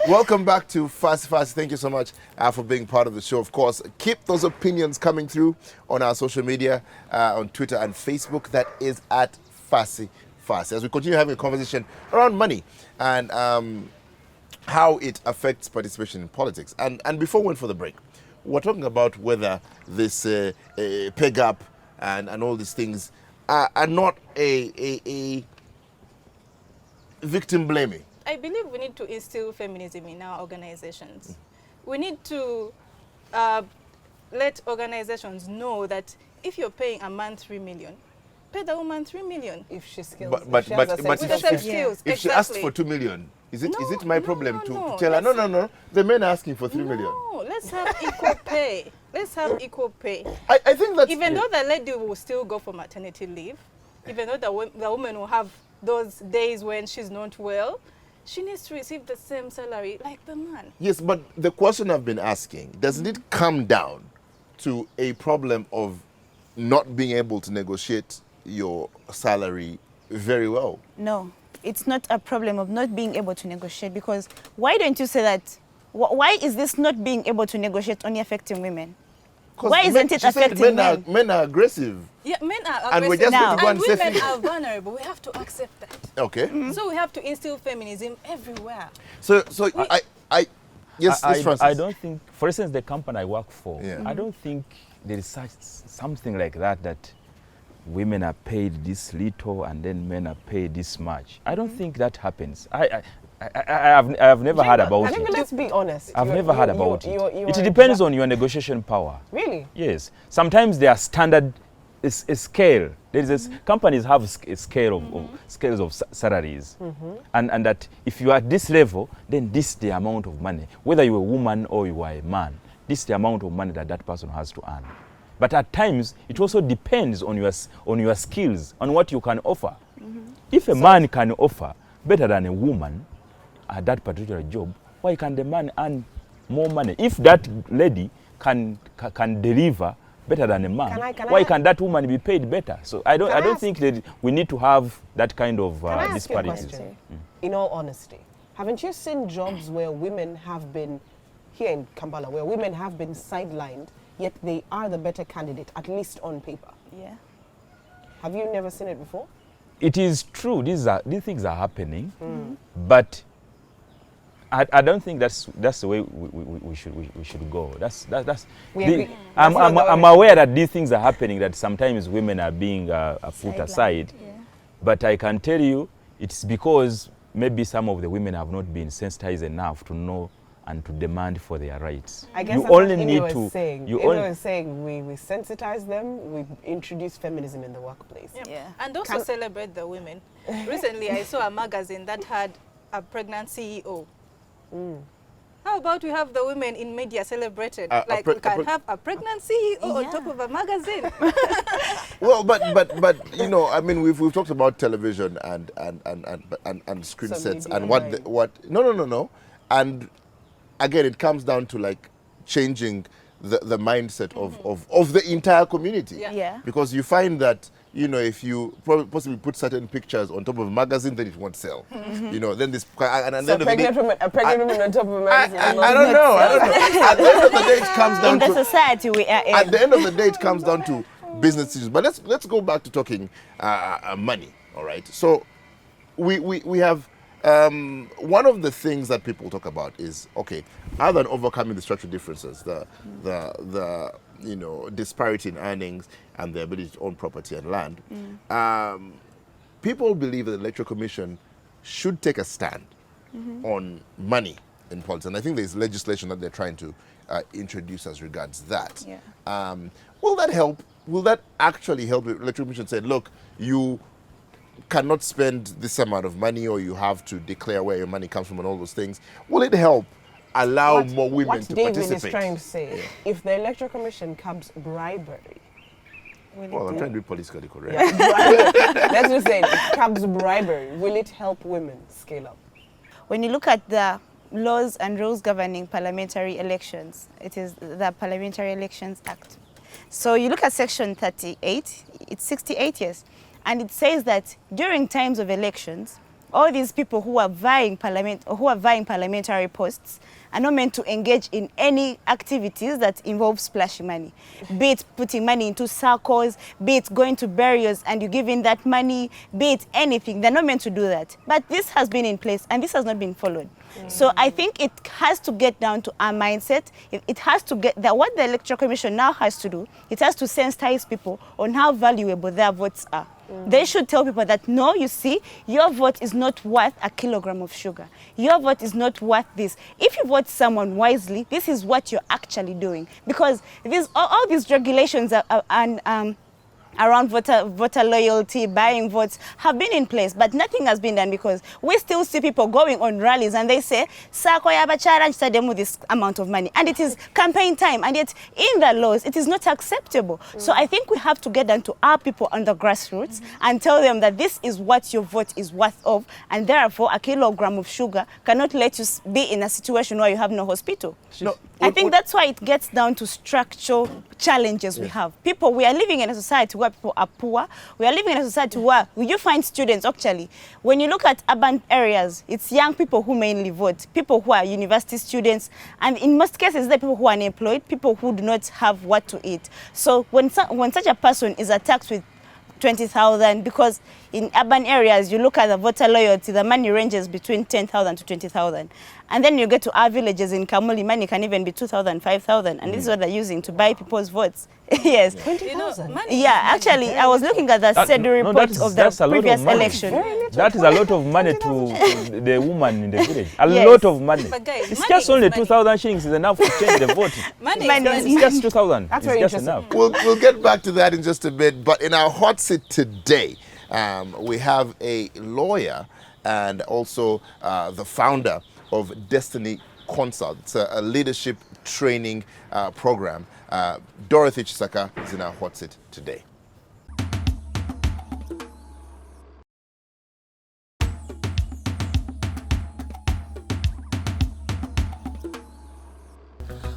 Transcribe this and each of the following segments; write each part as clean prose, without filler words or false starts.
Welcome back to Fasi Fas. Thank you so much for being part of the show. Of course, keep those opinions coming through on our social media, on Twitter and Facebook. That is at Fasi Fas. As we continue having a conversation around money and how it affects participation in politics. And before we went for the break, we're talking about whether this pay gap and all these things are not a victim blaming. I believe we need to instill feminism in our organizations. We need to let organizations know that if you're paying a man 3 million, pay the woman 3 million. If she skills. But if she asks Exactly. for 2 million, is it my problem to no, tell her, no, the men are asking for 3 million? No, let's have equal pay. Let's have equal pay. I think that Even though the lady will still go for maternity leave, even though the woman will have those days when she's not well, she needs to receive the same salary like the man. Yes, but the question I've been asking, doesn't it come down to a problem of not being able to negotiate your salary very well? No, it's not a problem of not being able to negotiate, because why don't you say that? Why is this not being able to negotiate only affecting women? Why isn't it affecting men? Men are aggressive. Yeah, men are aggressive. And we're just going to go and say women are vulnerable. We have to accept that. Okay. So we have to instill feminism everywhere. So yes, Francis. I don't think, for instance, the company I work for, Yeah. I don't think there is something like that women are paid this little and then men are paid this much. I don't think that happens. I have never heard about I think it. let's be honest. I've never heard about it. You're It depends on your negotiation power. Really? Yes. Sometimes there are standard a scale. There is companies have a scale of scales of salaries, and that if you are at this level, then this is the amount of money. Whether you're a woman or you are a man, this is the amount of money that person has to earn. But at times, it also depends on your skills, on what you can offer. If a man can offer better than a woman at that particular job, why can the man earn more money? If that lady can deliver better than a man, why can that woman be paid better? So I don't think that we need to have that kind of disparities. In all honesty, haven't you seen jobs where women have been, here in Kampala, where women have been sidelined, yet they are the better candidate, at least on paper? Yeah. Have you never seen it before? It is true. These things are happening, but I don't think that's the way we should go. I'm aware that these things are happening. That sometimes women are being put aside, but I can tell you it's because maybe some of the women have not been sensitized enough to know and to demand for their rights. I guess you that's only what need Ine to. was saying. You Ine only was saying we sensitize them, we introduce feminism in the workplace. Yeah. And also celebrate the women. Recently, I saw a magazine that had a pregnant CEO. How about we have the women in media celebrated? We can have a pregnant CEO on top of a magazine. Well, but you know, I mean, we've talked about television and screen sets and what. No. And again, it comes down to like changing the mindset of the entire community. Yeah. Because you find that, you know, if you possibly put certain pictures on top of a magazine, then it won't sell. You know, then this and So a pregnant woman on top of a magazine. I don't know. At the end of the day, it comes down In the society we are in. At the end of the day, it comes down to business decisions. But let's go back to talking money. All right. So we have one of the things that people talk about is, okay, other than overcoming the structural differences, the you know, disparity in earnings and the ability to own property and land, people believe that the Electoral Commission should take a stand on money in politics. And I think there's legislation that they're trying to introduce as regards that. Yeah. Will that help? Will that actually help the Electoral Commission say, look, you cannot spend this amount of money, or you have to declare where your money comes from and all those things? Will it help allow more women to David participate? is trying to say, if the Electoral Commission comes bribery, well, I'm trying to be politically correct. let's just say it comes bribery, will it help women scale up? When you look at the laws and rules governing parliamentary elections, it is the Parliamentary Elections Act. So you look at section 38, it's 68 years, and it says that during times of elections, all these people who are vying parliamentary posts are not meant to engage in any activities that involve splashing money. Be it putting money into circles, be it going to burials and you giving that money, be it anything. They're not meant to do that. But this has been in place and this has not been followed. So I think it has to get down to our mindset. It has to get that what the Electoral Commission now has to do, it has to sensitize people on how valuable their votes are. They should tell people that, no, you see, your vote is not worth a kilogram of sugar. Your vote is not worth this. If you vote someone wisely, this is what you're actually doing. Because all these regulations around voter loyalty, buying votes, have been in place, but nothing has been done because we still see people going on rallies and they say, Sako Yabachara stadium with this amount of money. And it is campaign time, and yet in the laws, it is not acceptable. So I think we have to get down to our people on the grassroots and tell them that this is what your vote is worth of, and therefore a kilogram of sugar cannot let you be in a situation where you have no hospital. I think that's why it gets down to structural challenges we have. We are living in a society where people are poor. We are living in a society where you find students, actually, when you look at urban areas, it's young people who mainly vote, people who are university students, and in most cases, they're people who are unemployed, people who do not have what to eat. So when such a person is attacked with 20,000, because in urban areas, you look at the voter loyalty, the money ranges between 10,000 to 20,000. And then you get to our villages in Kamuli, money can even be 2,000, 5,000. And this is what they're using to buy people's votes. Yes. 20,000? Yeah, actually, I was looking at the SEDU report of the previous election. That is a lot of money to the woman in the village. A lot of money. But guys, it's just only 2,000 shillings is enough to change the vote. It's just 2,000. That's it's very just interesting. enough. We'll get back to that in just a bit. But in our hot seat today, we have a lawyer and also the founder of Destiny Consult. It's a leadership training program. Dorothy Chisaka is in our hot seat today.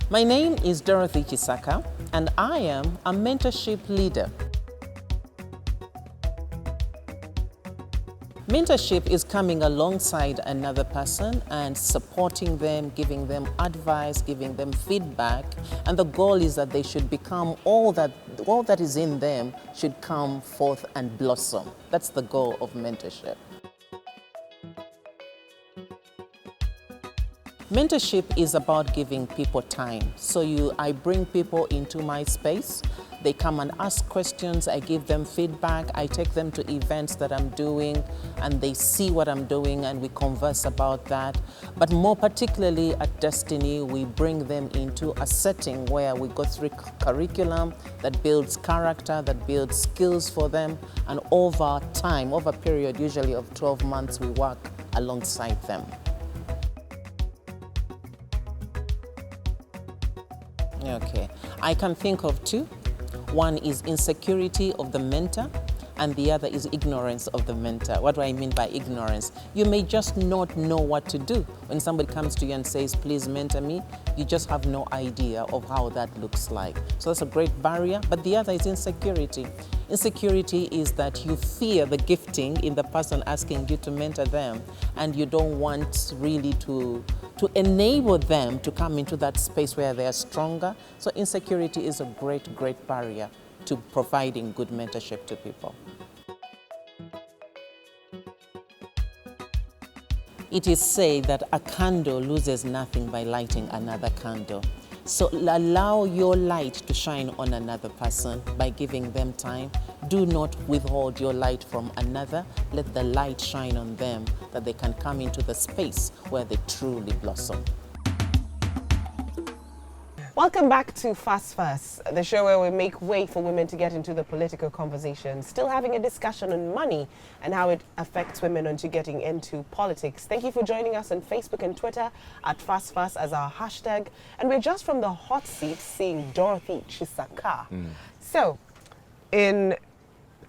My name is Dorothy Chisaka, and I am a mentorship leader. Mentorship is coming alongside another person and supporting them, giving them advice, giving them feedback, and the goal is that they should become all that is in them should come forth and blossom. That's the goal of mentorship. Mentorship is about giving people time. So I bring people into my space. They come and ask questions, I give them feedback, I take them to events that I'm doing, and they see what I'm doing and we converse about that. But more particularly at Destiny, we bring them into a setting where we go through curriculum that builds character, that builds skills for them, and over time, over a period usually of 12 months, we work alongside them. Okay, I can think of two. One is insecurity of the mentor, and the other is ignorance of the mentor. What do I mean by ignorance? You may just not know what to do. When somebody comes to you and says, please mentor me, you just have no idea of how that looks like. So that's a great barrier. But the other is insecurity. Insecurity is that you fear the gifting in the person asking you to mentor them, and you don't want really to enable them to come into that space where they are stronger. So insecurity is a great, great barrier to providing good mentorship to people. It is said that a candle loses nothing by lighting another candle. So allow your light to shine on another person by giving them time. Do not withhold your light from another. Let the light shine on them that they can come into the space where they truly blossom. Welcome back to Fas Fas, the show where we make way for women to get into the political conversation. Still having a discussion on money and how it affects women onto getting into politics. Thank you for joining us on Facebook and Twitter at Fas Fas as our hashtag. And we're just from the hot seat seeing Dorothy Chisaka. So, in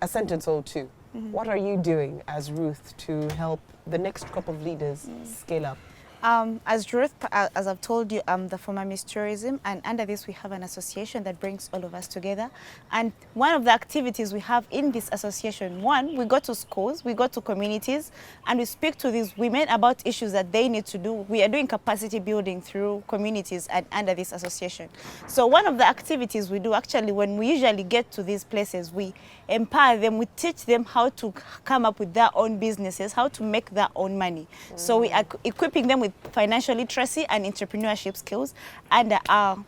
a sentence or two, what are you doing as Ruth to help the next crop of leaders scale up? As Ruth, as I've told you, I'm the former Miss Tourism, and under this we have an association that brings all of us together. And one of the activities we have in this association, one, we go to schools, we go to communities, and we speak to these women about issues that they need to do. We are doing capacity building through communities and under this association. So one of the activities we do, actually, when we usually get to these places, we empower them, we teach them how to come up with their own businesses, how to make their own money. So we are equipping them with financial literacy and entrepreneurship skills under our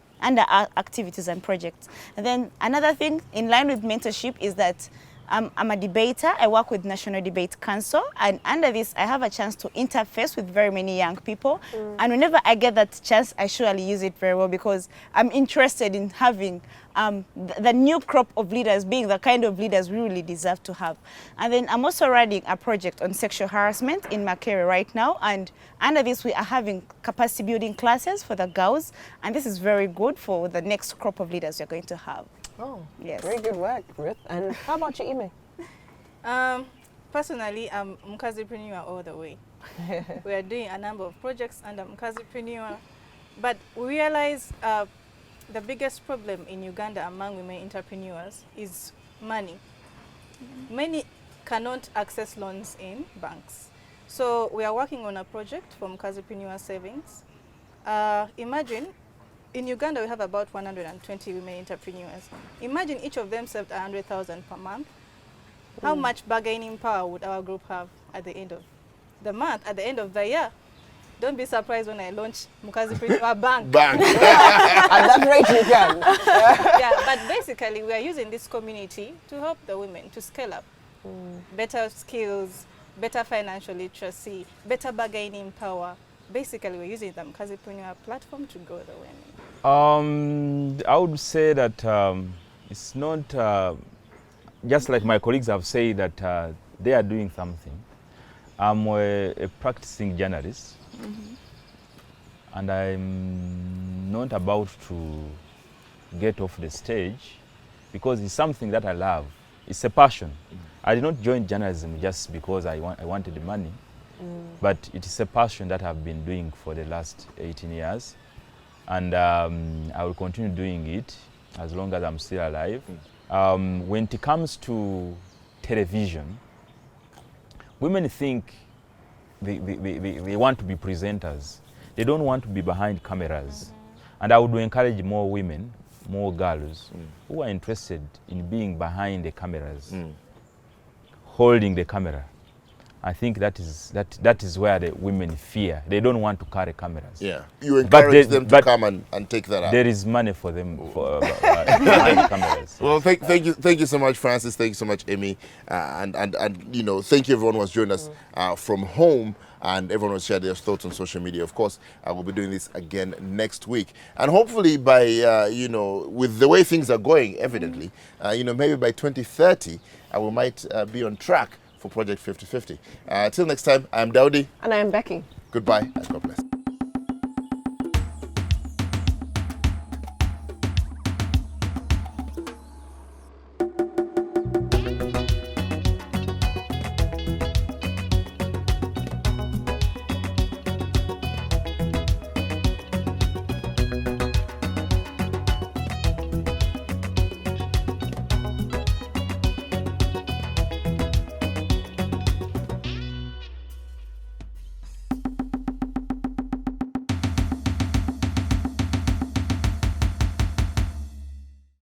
activities and projects. And then another thing in line with mentorship is that I'm a debater. I work with National Debate Council, and under this I have a chance to interface with very many young people. And whenever I get that chance, I surely use it very well, because I'm interested in having the new crop of leaders being the kind of leaders we really deserve to have. And then I'm also running a project on sexual harassment in Makere right now, and under this we are having capacity building classes for the girls, and this is very good for the next crop of leaders we're going to have. Oh, yes. Very good work, Ruth. And how about you, Ime? Personally, I'm Mukazipreneur all the way. We are doing a number of projects under Mukazipreneur, but we realize the biggest problem in Uganda among women entrepreneurs is money. Many cannot access loans in banks. So we are working on a project for Mukazipreneur Savings. Imagine, in Uganda we have about 120 women entrepreneurs. Imagine each of them saved 100,000 per month. How much bargaining power would our group have at the end of the month, at the end of the year? Don't be surprised when I launch Mukazipreneur Bank. At that rate you can. Yeah, but basically we are using this community to help the women to scale up. Better skills, better financial literacy, better bargaining power. Basically we're using the Mukazipreneur platform to grow the women. I would say that it's not, just like my colleagues have said, that they are doing something. I'm a practicing journalist, and I'm not about to get off the stage because it's something that I love. It's a passion. I did not join journalism just because I wanted the money, but it is a passion that I've been doing for the last 18 years, and I will continue doing it as long as I'm still alive. When it comes to television, women think they want to be presenters. They don't want to be behind cameras. And I would encourage more women, more girls who are interested in being behind the cameras, holding the camera. I think that is where the women fear. They don't want to carry cameras. Yeah, you encourage them to come and take that out. There is money for them for behind the cameras. Well, thank you so much, Francis. Thank you so much, Amy, and you know, thank you everyone who has joined us from home, and everyone who has shared their thoughts on social media. Of course, I will be doing this again next week, and hopefully by you know, with the way things are going, evidently, you know, maybe by 2030, we might be on track for Project 50/50. Till next time, I'm Daudi. And I'm Becky. Goodbye and God bless.